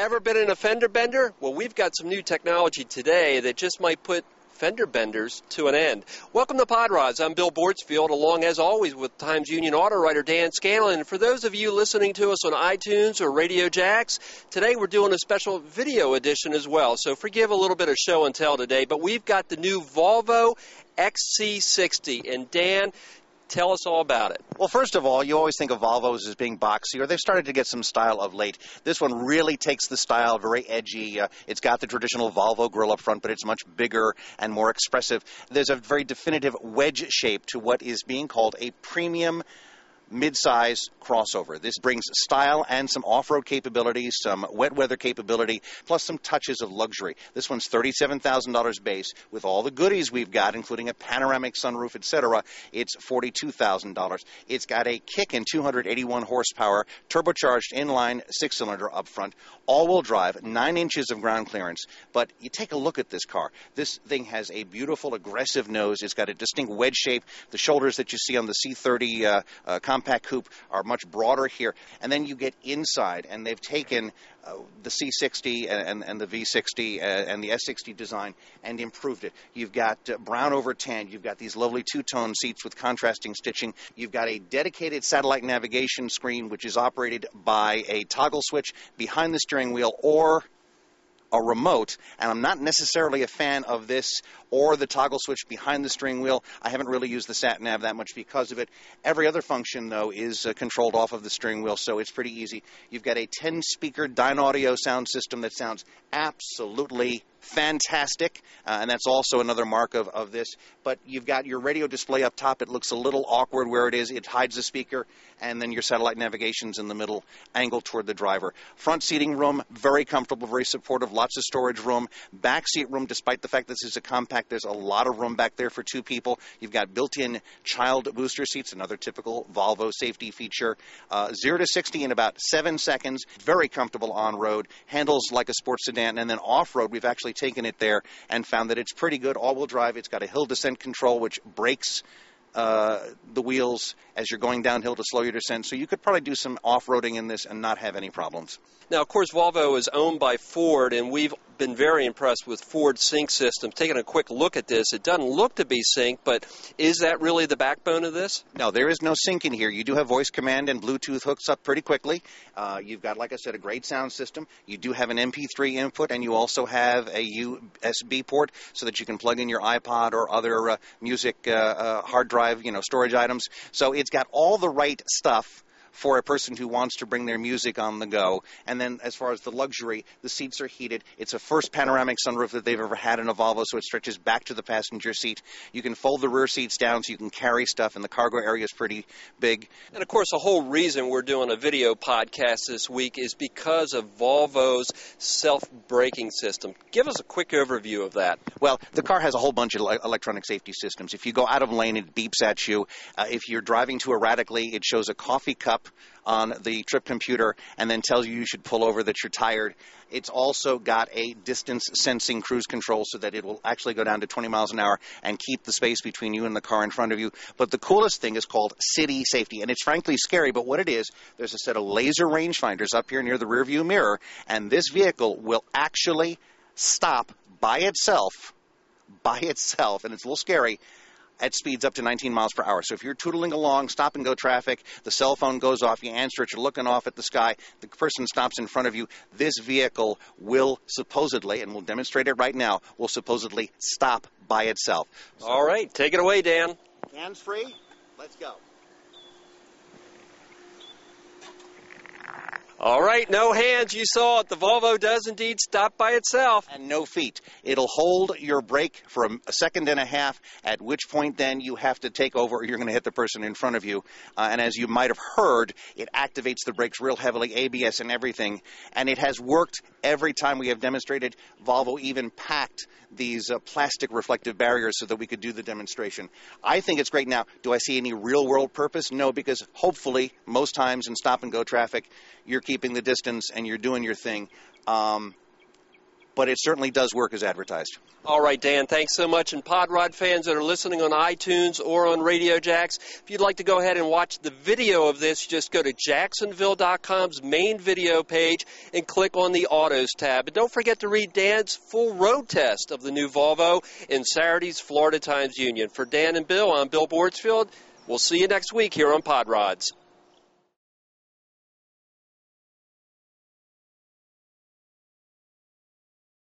Ever been in a fender bender? Well, we've got some new technology today that just might put fender benders to an end. Welcome to Pod Rods. I'm Bill Bortzfield, along as always with Times Union auto writer Dan Scanlan. And for those of you listening to us on iTunes or Radio Jacks, today we're doing a special video edition as well. So forgive a little bit of show and tell today, but we've got the new Volvo XC60. And Dan, tell us all about it. Well, first of all, you always think of Volvos as being boxy, or they've started to get some style of late. This one really takes the style, very edgy. It's got the traditional Volvo grille up front, but it's much bigger and more expressive. There's a very definitive wedge shape to what is being called a premium mid-size crossover. This brings style and some off-road capability, some wet weather capability, plus some touches of luxury. This one's $37,000 base. With all the goodies we've got, including a panoramic sunroof, etc., it's $42,000. It's got a kick-in 281 horsepower, turbocharged inline six-cylinder up front, all-wheel drive, 9 inches of ground clearance. But you take a look at this car. This thing has a beautiful, aggressive nose. It's got a distinct wedge shape. The shoulders that you see on the C30 compact coupe are much broader here. And then you get inside, and they've taken the C60 and the V60 and the S60 design and improved it. You've got brown over tan. You've got these lovely two-tone seats with contrasting stitching. You've got a dedicated satellite navigation screen, which is operated by a toggle switch behind the steering wheel or a remote, and I'm not necessarily a fan of this or the toggle switch behind the steering wheel. I haven't really used the sat-nav that much because of it. Every other function, though, is controlled off of the steering wheel, so it's pretty easy. You've got a 10-speaker Dynaudio sound system that sounds absolutely fantastic, and that's also another mark of this. But you've got your radio display up top. It looks a little awkward where it is. It hides the speaker, and then your satellite navigation's in the middle, angled toward the driver. Front seating room, very comfortable, very supportive, lots of storage room. Back seat room, despite the fact this is a compact, there's a lot of room back there for two people. You've got built-in child booster seats, another typical Volvo safety feature. 0 to 60 in about 7 seconds. Very comfortable on-road. Handles like a sports sedan, and then off-road, we've actually taken it there and found that it's pretty good all-wheel drive. It's got a hill descent control which brakes the wheels as you're going downhill to slow your descent, so you could probably do some off-roading in this and not have any problems. Now, of course, Volvo is owned by Ford, and we've been very impressed with Ford's sync system. Taking a quick look at this, it doesn't look to be synced, but is that really the backbone of this? No, there is no sync in here. You do have voice command and Bluetooth hooks up pretty quickly. You've got, like I said, a great sound system. You do have an MP3 input, and you also have a USB port so that you can plug in your iPod or other music hard drive, storage items. So it's got all the right stuff for a person who wants to bring their music on the go. And then as far as the luxury, the seats are heated. It's a first panoramic sunroof that they've ever had in a Volvo, so it stretches back to the passenger seat. You can fold the rear seats down so you can carry stuff, and the cargo area is pretty big. And of course, the whole reason we're doing a video podcast this week is because of Volvo's self-braking system. Give us a quick overview of that. Well, the car has a whole bunch of electronic safety systems. If you go out of lane, it beeps at you. If you're driving too erratically, it shows a coffee cup on the trip computer and then tells you should pull over, that you're tired. It's also got a distance sensing cruise control so that it will actually go down to 20 miles an hour and keep the space between you and the car in front of you. But the coolest thing is called city safety, and it's frankly scary, but what it is, there's a set of laser rangefinders up here near the rearview mirror, and this vehicle will actually stop by itself, and it's a little scary, at speeds up to 19 miles per hour. So if you're tootling along, stop-and-go traffic, the cell phone goes off, you answer it, you're looking off at the sky, the person stops in front of you, this vehicle will supposedly, and we'll demonstrate it right now, will supposedly stop by itself. So, all right, take it away, Dan. Hands-free, let's go. All right, no hands, you saw it. The Volvo does indeed stop by itself. And no feet. It'll hold your brake for a second and a half, at which point then you have to take over or you're going to hit the person in front of you. And as you might have heard, it activates the brakes real heavily, ABS and everything. And it has worked every time we have demonstrated. Volvo even packed these plastic reflective barriers so that we could do the demonstration. I think it's great. Now, do I see any real-world purpose? No, because hopefully most times in stop-and-go traffic, you're keeping the distance and you're doing your thing. But but it certainly does work as advertised. All right, Dan, thanks so much. And Pod Rod fans that are listening on iTunes or on Radio Jacks, if you'd like to go ahead and watch the video of this, just go to Jacksonville.com's main video page and click on the Autos tab. And don't forget to read Dan's full road test of the new Volvo in Saturday's Florida Times-Union. For Dan and Bill, I'm Bill Bortzfield. We'll see you next week here on Pod Rods.